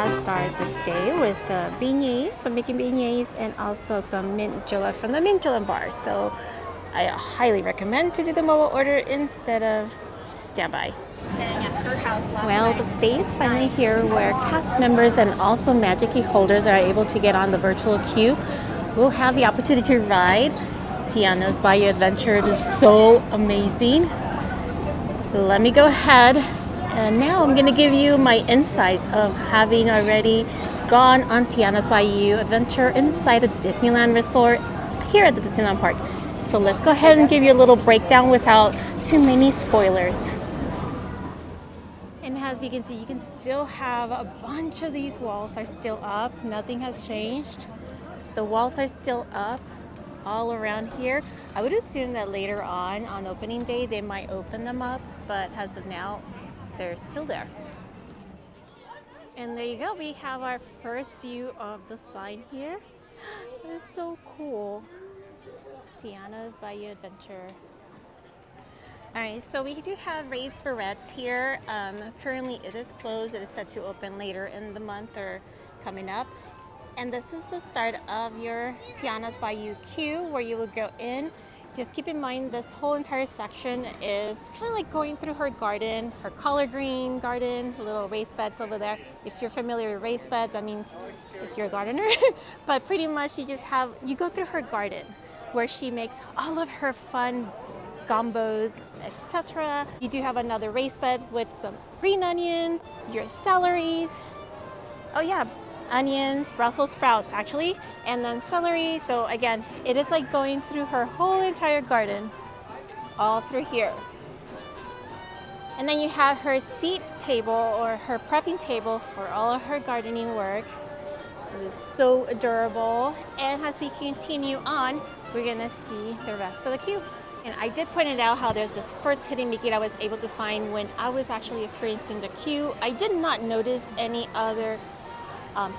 gonna start the day with beignets. I'm making beignets and also some mint julep from the mint julep bar. So I highly recommend to do the mobile order instead of standby. Staying at her house last Well, night. the day is finally here where cast members and also Magic Key holders are able to get on the virtual queue. We'll have the opportunity to ride Tiana's Bayou Adventure. It is so amazing. Let me go ahead, and now I'm going to give you my insights of having already gone on Tiana's Bayou Adventure inside a Disneyland resort here at the Disneyland Park. So let's go ahead and give you a little breakdown without too many spoilers. And as you can see, you can still have a bunch of these walls are still up. Nothing has changed. The walls are still up all around here. I would assume that later on opening day, they might open them up, but as of now, they're still there. And there you go. We have our first view of the sign here. It is so cool. Tiana's Bayou Adventure. All right, so we do have raised barrettes here. Currently it is closed. It is set to open later in the month or coming up. And this is the start of your Tiana's Bayou queue where you will go in. Just keep in mind this whole entire section is kind of like going through her garden, her collard green garden, little raised beds over there. If you're familiar with raised beds, that means you're a gardener. But pretty much you go through her garden where she makes all of her fun gumbos, etc. You do have another raised bed with some green onions, your celeries. Oh yeah, onions, Brussels sprouts actually, and then celery. So again, it is like going through her whole entire garden, all through here. And then you have her seat table or her prepping table for all of her gardening work. It is so adorable. And as we continue on, we're gonna see the rest of the queue. And I did point it out how there's this first hidden Mickey that I was able to find when I was actually experiencing the queue. I did not notice any other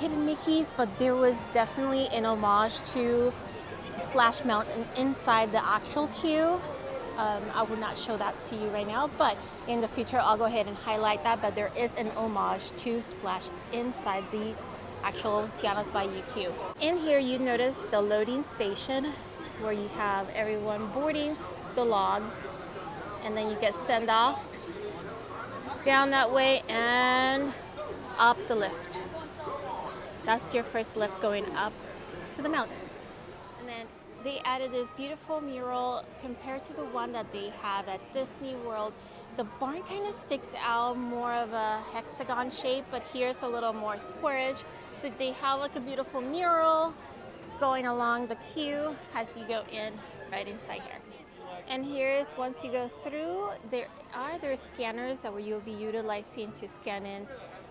hidden Mickeys, but there was definitely an homage to Splash Mountain inside the actual queue. I will not show that to you right now, but in the future I'll go ahead and highlight that. But there is an homage to Splash inside the actual Tiana's Bayou queue. In here you notice the loading station where you have everyone boarding the logs, and then you get sent off down that way and up the lift. That's your first lift going up to the mountain. And then they added this beautiful mural compared to the one that they have at Disney World. The barn kind of sticks out more of a hexagon shape, but here's a little more squarish. So they have like a beautiful mural going along the queue as you go in right inside here. And here's once you go through, there are scanners that you'll be utilizing to scan in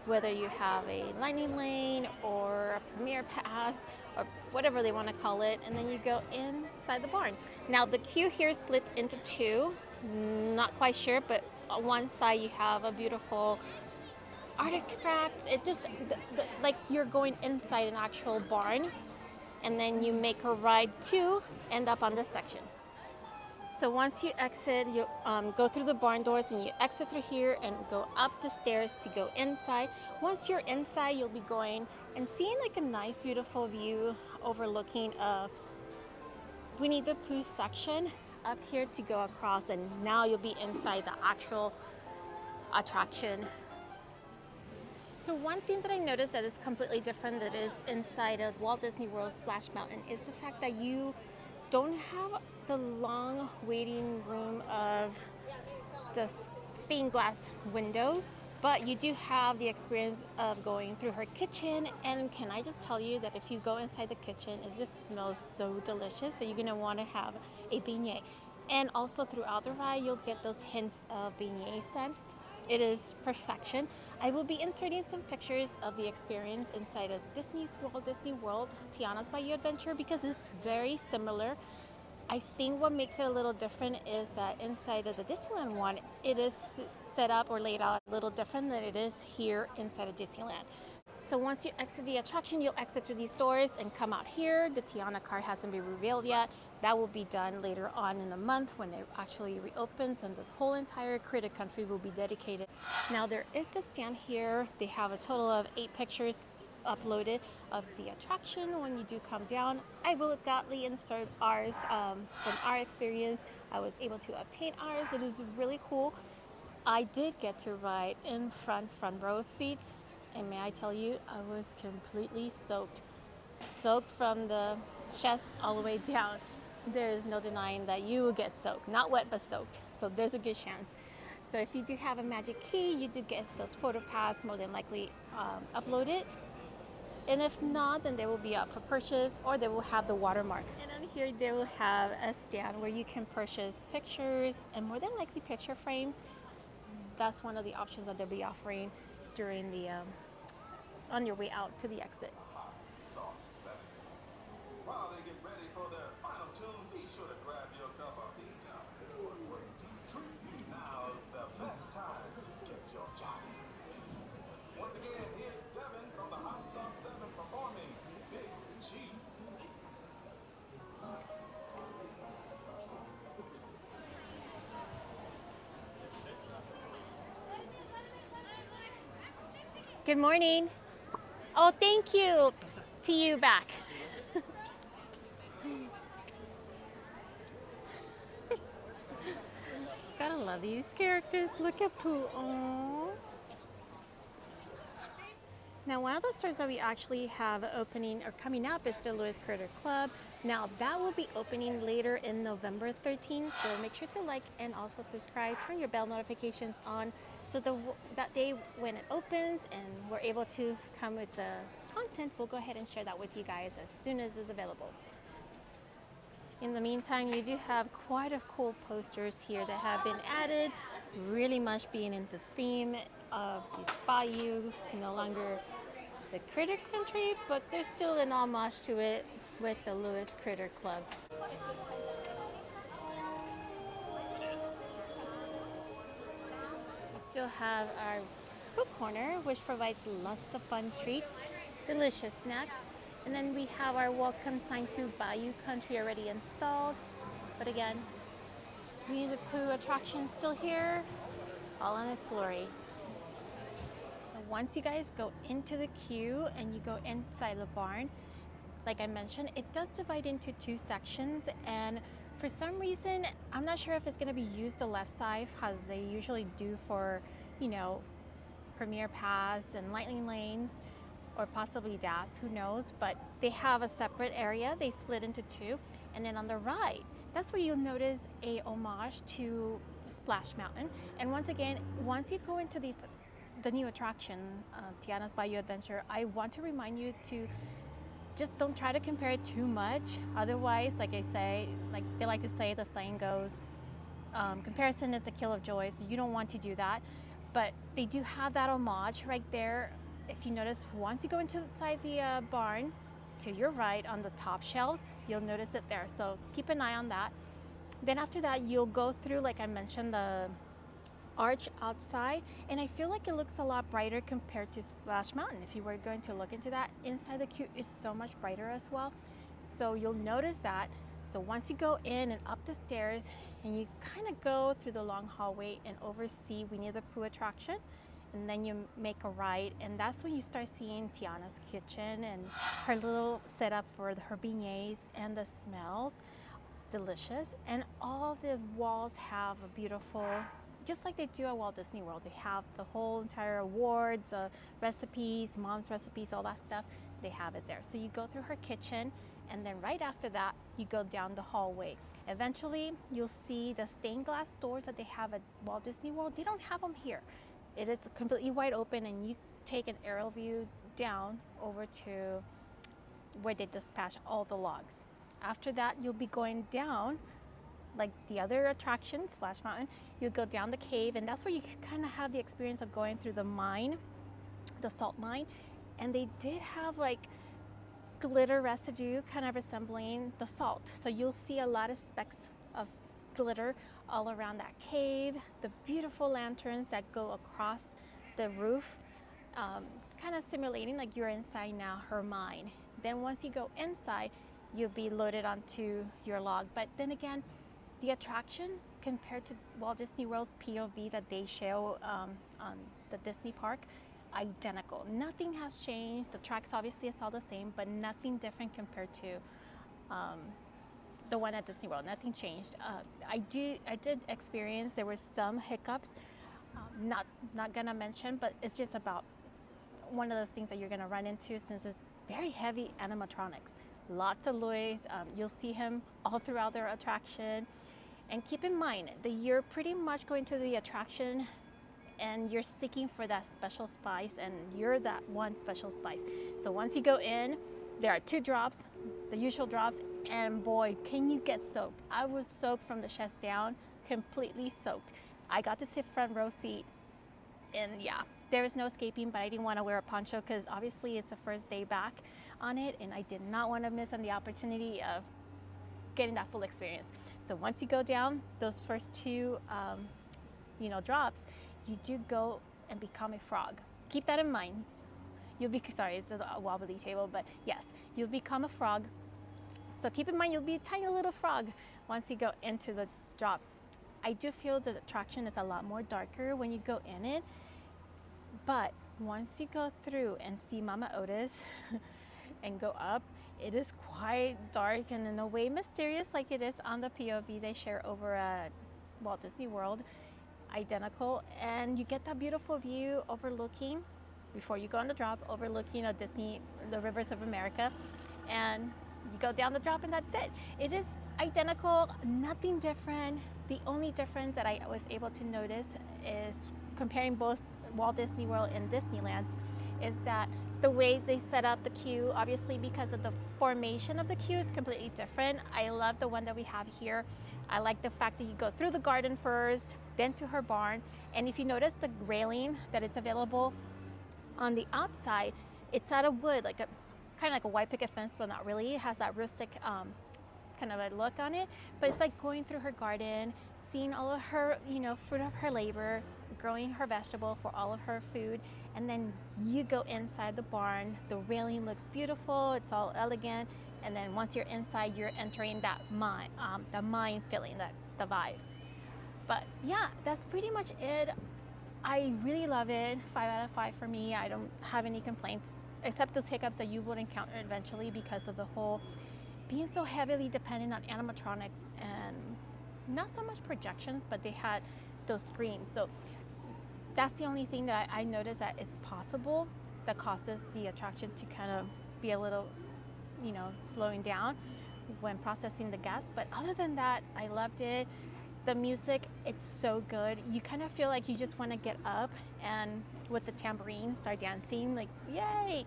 whether you have a lightning lane or a premier pass or whatever they want to call it, and then you go inside the barn. Now the queue here splits into two, not quite sure, but on one side you have a beautiful artifacts. It just like you're going inside an actual barn, and then you make a ride to end up on this section. So once you exit, you go through the barn doors and you exit through here and go up the stairs to go inside. Once you're inside, you'll be going and seeing like a nice, beautiful view overlooking Winnie the Pooh section up here to go across, and now you'll be inside the actual attraction. So one thing that I noticed that is completely different that is inside of Walt Disney World Splash Mountain is the fact that you don't have the long waiting room of the stained glass windows, but you do have the experience of going through her kitchen. And can I just tell you that if you go inside the kitchen, it just smells so delicious. So you're gonna want to have a beignet. And also throughout the ride, you'll get those hints of beignet scents. It is perfection. I will be inserting some pictures of the experience inside of Walt Disney World, Tiana's Bayou Adventure, because it's very similar. I think what makes it a little different is that inside of the Disneyland one, it is set up or laid out a little different than it is here inside of Disneyland. So once you exit the attraction, you'll exit through these doors and come out here. The Tiana card hasn't been revealed yet. That will be done later on in the month when it actually reopens, and this whole entire Critter Country will be dedicated. Now there is the stand here. They have a total of 8 pictures uploaded of the attraction. When you do come down, I will gladly insert ours from our experience. I was able to obtain ours. It is really cool. I did get to ride in front row seats, and may I tell you, I was completely soaked from the chest all the way down. There is no denying that you will get soaked, not wet but soaked, so there's a good chance. So if you do have a magic key, you do get those photo pass more than likely uploaded, and if not, then they will be up for purchase, or they will have the watermark. And on here they will have a stand where you can purchase pictures and more than likely picture frames. That's one of the options that they'll be offering during the on your way out to the exit. While they get ready for their final tune, be sure to grab yourself a pizza or a great treat. Now's the best time to get your job. Once again, here's Devin from the Hot Sauce 7 performing Big Cheese. Good morning. Oh, thank you. To you back. Gotta love these characters. Look at Pooh. Aww. Now, one of the stores that we actually have opening or coming up is the Lewis Critter Club. Now, that will be opening later in November 13th, so make sure to like and also subscribe. Turn your bell notifications on so that day when it opens and we're able to come with the content, we'll go ahead and share that with you guys as soon as it's available. In the meantime, you do have quite a cool posters here that have been added, really much being in the theme of this bayou, no longer the Critter Country, but there's still an homage to it with the Lewis Critter Club. We still have our food corner, which provides lots of fun treats, delicious snacks. And then we have our welcome sign to Bayou Country already installed. But again, Winnie the Pooh attraction still here, all in its glory. So once you guys go into the queue and you go inside the barn, like I mentioned, it does divide into 2 sections, and for some reason, I'm not sure if it's going to be used the left side as they usually do for, you know, Premier Pass and Lightning Lanes, or possibly DAS, who knows, but they have a separate area. They split into 2. And then on the right, that's where you'll notice a homage to Splash Mountain. And once again, once you go into the new attraction, Tiana's Bayou Adventure, I want to remind you to just don't try to compare it too much. Otherwise, like I say, like they like to say, the saying goes, comparison is the kill of joy, so you don't want to do that. But they do have that homage right there. If you notice, once you go inside the barn, to your right on the top shelves, you'll notice it there. So keep an eye on that. Then after that, you'll go through, like I mentioned, the arch outside, and I feel like it looks a lot brighter compared to Splash Mountain. If you were going to look into that, inside the queue is so much brighter as well. So you'll notice that. So once you go in and up the stairs, and you kind of go through the long hallway and oversee Winnie the Pooh attraction, and then you make a right, and that's when you start seeing Tiana's kitchen and her little setup for her beignets, and the smells delicious. And all the walls have a beautiful, just like they do at Walt Disney World, they have the whole entire awards, recipes, mom's recipes, all that stuff. They have it there. So you go through her kitchen, and then right after that, you go down the hallway. Eventually, you'll see the stained glass doors that they have at Walt Disney World. They don't have them here. It is completely wide open, and you take an aerial view down over to where they dispatch all the logs. After that, you'll be going down, like the other attraction, Splash Mountain. You'll go down the cave, and that's where you kind of have the experience of going through the mine, the salt mine. And they did have like glitter residue kind of resembling the salt. So you'll see a lot of specks of glitter all around that cave. The beautiful lanterns that go across the roof kind of simulating like you're inside now her mind. Then once you go inside, you'll be loaded onto your log. But then again, the attraction compared to Walt Disney World's POV that they show on the Disney park, identical. Nothing has changed. The tracks obviously is all the same, but nothing different compared to the one at Disney World. Nothing changed. I did experience there were some hiccups. Not gonna mention, but it's just about one of those things that you're gonna run into since it's very heavy animatronics. Lots of noise. You'll see him all throughout their attraction. And keep in mind that you're pretty much going to the attraction and you're seeking for that special spice, and you're that one special spice. So once you go in, there are 2 drops, the usual drops, and boy, can you get soaked. I was soaked from the chest down, completely soaked. I got to sit front row seat, and yeah, there is no escaping, but I didn't want to wear a poncho because obviously it's the first day back on it, and I did not want to miss on the opportunity of getting that full experience. So once you go down those first 2 drops, you do go and become a frog. Keep that in mind. You'll be, sorry, it's a wobbly table, but yes, you'll become a frog. So keep in mind, you'll be a tiny little frog once you go into the drop. I do feel the attraction is a lot more darker when you go in it, but once you go through and see Mama Otis and go up, it is quite dark and in a way mysterious like it is on the POV they share over at Walt Disney World. Identical, and you get that beautiful view overlooking, before you go on the drop, overlooking the rivers of America, and you go down the drop and that's it. It is identical, nothing different. The only difference that I was able to notice is comparing both Walt Disney World and Disneyland is that the way they set up the queue, obviously because of the formation of the queue, is completely different. I love the one that we have here. I like the fact that you go through the garden first, then to her barn. And if you notice the railing that is available on the outside, it's out of wood, like kind of like a white picket fence, but not really. It has that rustic kind of a look on it. But it's like going through her garden, seeing all of her, fruit of her labor, growing her vegetable for all of her food. And then you go inside the barn. The railing looks beautiful. It's all elegant. And then once you're inside, you're entering that mind, the mind feeling, the vibe. But yeah, that's pretty much it. I really love it. 5 out of 5 for me. I don't have any complaints, except those hiccups that you would encounter eventually because of the whole being so heavily dependent on animatronics and not so much projections, but they had those screens. So that's the only thing that I noticed that is possible that causes the attraction to kind of be a little, slowing down when processing the guests. But other than that, I loved it. The music, it's so good. You kind of feel like you just want to get up and with the tambourine start dancing, like yay.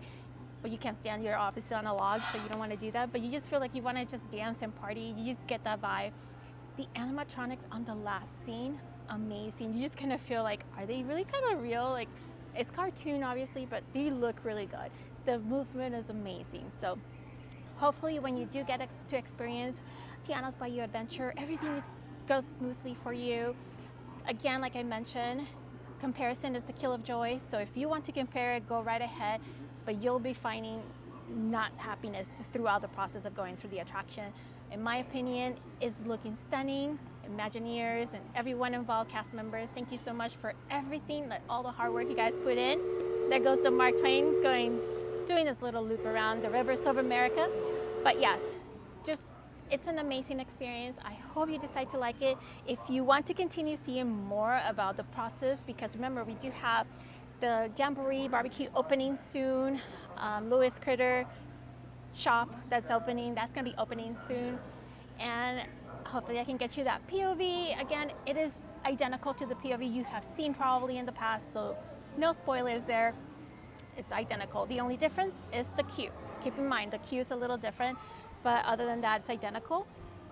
But you can't stand, you're obviously on a log, so you don't want to do that. But you just feel like you want to just dance and party. You just get that vibe. The animatronics on the last scene, amazing. You just kind of feel like, are they really kind of real? Like, it's cartoon obviously, but they look really good. The movement is amazing. So hopefully when you do get to experience Tiana's Bayou Adventure, everything goes smoothly for you. Again, like I mentioned, comparison is the kill of joy. So if you want to compare it, go right ahead, but you'll be finding not happiness throughout the process of going through the attraction. In my opinion, is looking stunning. Imagineers and everyone involved, cast members, thank you so much for everything, all the hard work you guys put in. There goes to Mark Twain doing this little loop around the rivers of America. But yes, it's an amazing experience. I hope you decide to like it. If you want to continue seeing more about the process, because remember, we do have the Jamboree barbecue opening soon. Lewis Critter shop that's opening, that's gonna be opening soon. And hopefully I can get you that POV. Again, it is identical to the POV you have seen probably in the past, so no spoilers there. It's identical. The only difference is the queue. Keep in mind, the queue is a little different, but other than that, it's identical.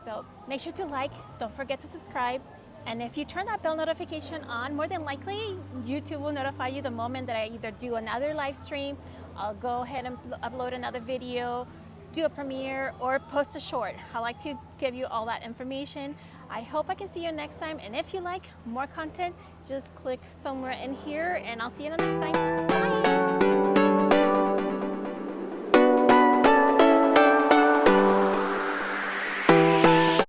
So make sure to like, don't forget to subscribe. And if you turn that bell notification on, more than likely, YouTube will notify you the moment that I either do another live stream, I'll go ahead and upload another video, do a premiere, or post a short. I like to give you all that information. I hope I can see you next time. And if you like more content, just click somewhere in here and I'll see you in the next time. Bye.